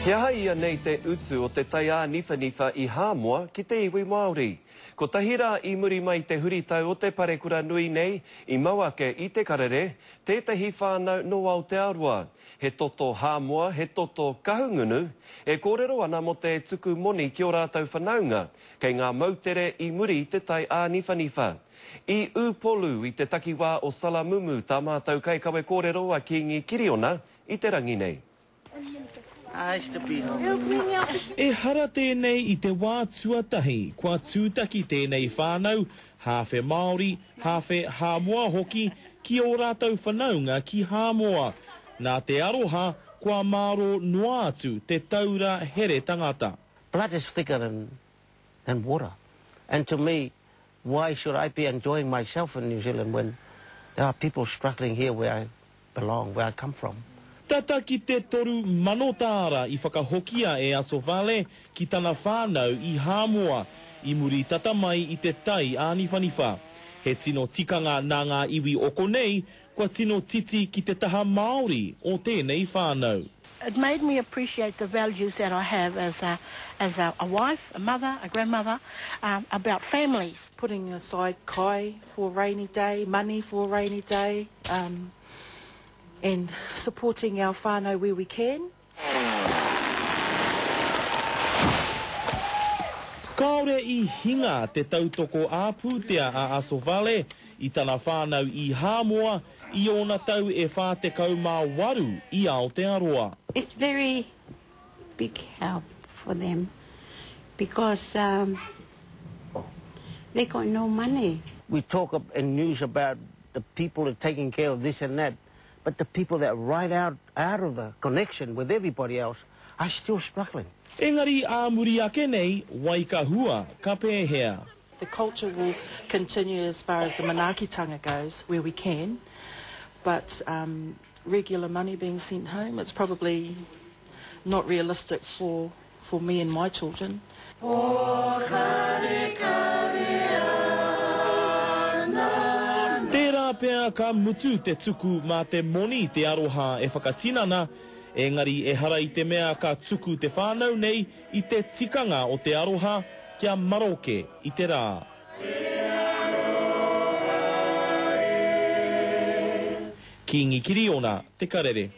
He aha ia nei te utu o te taia niwhaniwha I Hāmoa ki te iwi Māori. Ko tahira I muri mai te huritau o te parekura nui nei I Mauake I te karere, tētahi whānau no Aotearoa. He toto Hāmoa, he toto kahungunu, e kōrero ana mo te tuku moni ki o rātau whanaunga, kei ngā mautere I muri I te tai āniwhaniwha. I upolu I te takiwā o Salamumu tā mātou kai kawe kōrero a Kingi Kiriona I te rangi nei. E hara tēnei I te wā tuatahi, kua tūtaki tēnei whānau, hāwhe Māori, hāwhe Hāmoa hoki, ki o rātau whanaunga ki Hāmoa. Nā te aroha, kua māro noa atu te taura here tangata. Blood is thicker than water. And to me, why should I be enjoying myself in New Zealand when there are people struggling here where I belong, where I come from? Tata ki te toru manotāra I whakahokia e Aso Vale ki tana whānau I Hāmoa, I muri tata mai I te tai āniwhaniwha. He tino tikanga nā ngā iwi oko nei, kua tino titi ki te taha Māori o tēnei whānau. It made me appreciate the values that I have as a wife, a mother, a grandmother, about families. Putting aside kai for a rainy day, money for a rainy day, and supporting our whānau where we can. Kaore I hinga te tautoko āpūtea a Aso Vale, I tana whānau I Hāmoa, I ona tau e whātekau mā waru I Aotearoa. It's very big help for them because they got no money. We talk in news about the people are taking care of this and that, but the people that are right out of the connection with everybody else are still struggling. Engari āmuri ake nei, waikahua, ka pēhea. The culture will continue as far as the manaakitanga goes, where we can, but regular money being sent home, it's probably not realistic for me and my children. Tērā pēr ka mutu te tuku mā te moni te aroha e whakatinana, engari e hara I te mea ka tuku te whānau nei I te tikanga o te aroha kia maroke I te rā. Kingi Kiriona, te karere.